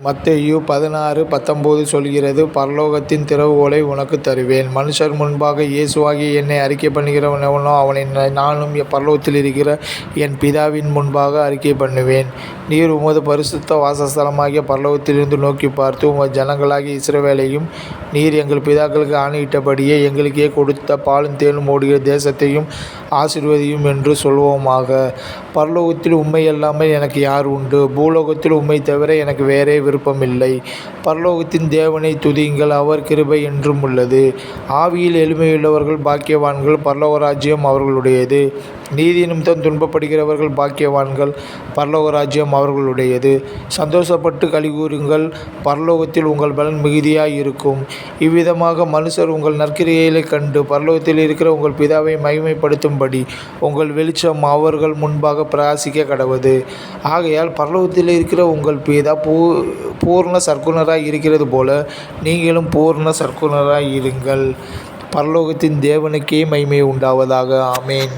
மத்தேயு 16:19 சொல்கிறது, பரலோகத்தின் திறவுகோலை உனக்குத் தருவேன். மனுஷர் முன்பாக இயேசுவாகிய என்னை அறிக்கை பண்ணுகிறவன் எவனோ அவனை நானும் பரலோகத்தில் இருக்கிற என் பிதாவின் முன்பாக அறிக்கை பண்ணுவேன். நீர் உமது பரிசுத்த வாசஸ்தலமாகிய பரலோகத்திலிருந்து நோக்கி பார்த்து உமது ஜனங்களாகிய இஸ்ரவேலையும் நீர் எங்கள் பிதாக்களுக்கு ஆணையிட்டபடியே எங்களுக்கே கொடுத்த பாலும் தேனும் ஓடுகிற தேசத்தையும் ஆசீர்வதியும் என்று சொல்வோமாக. பரலோகத்தில் உம்மை அல்லாமல் எனக்கு யார் உண்டு? பூலோகத்தில் உம்மை தவிர எனக்கு வேறே விருப்பமில்லை. பரலோகத்தின் தேவனை துதியுங்கள், அவர் கிருபை என்றும் உள்ளது. ஆவியில் எளிமையுள்ளவர்கள் பாக்கியவான்கள், பரலோக ராஜ்யம் அவர்களுடையது. நீதி நிமித்தம் துன்பப்படுகிறவர்கள் பாக்கியவான்கள், பரலோக ராஜ்யம் அவர்களுடையது. சந்தோஷப்பட்டு களிகூருங்கள், பரலோகத்தில் உங்கள் பலன் மிகுதியாய் இருக்கும். இவ்விதமாக மனுஷர் உங்கள் நற்கிரியைகளைக் கண்டு பரலோகத்தில் இருக்கிற உங்கள் பிதாவை மகிமைப்படுத்தும்படி உங்கள் வெளிச்சம் அவர்கள் முன்பாக பிரகாசிக்க கடவது. ஆகையால் பரலோகத்தில் இருக்கிற உங்கள் பிதா பூர்ண சற்குணராய் இருக்கிறது போல நீங்களும் பூர்ண சற்குணராய் இருங்கள். பரலோகத்தின் தேவனுக்கே மகிமை உண்டாவதாக. ஆமேன்.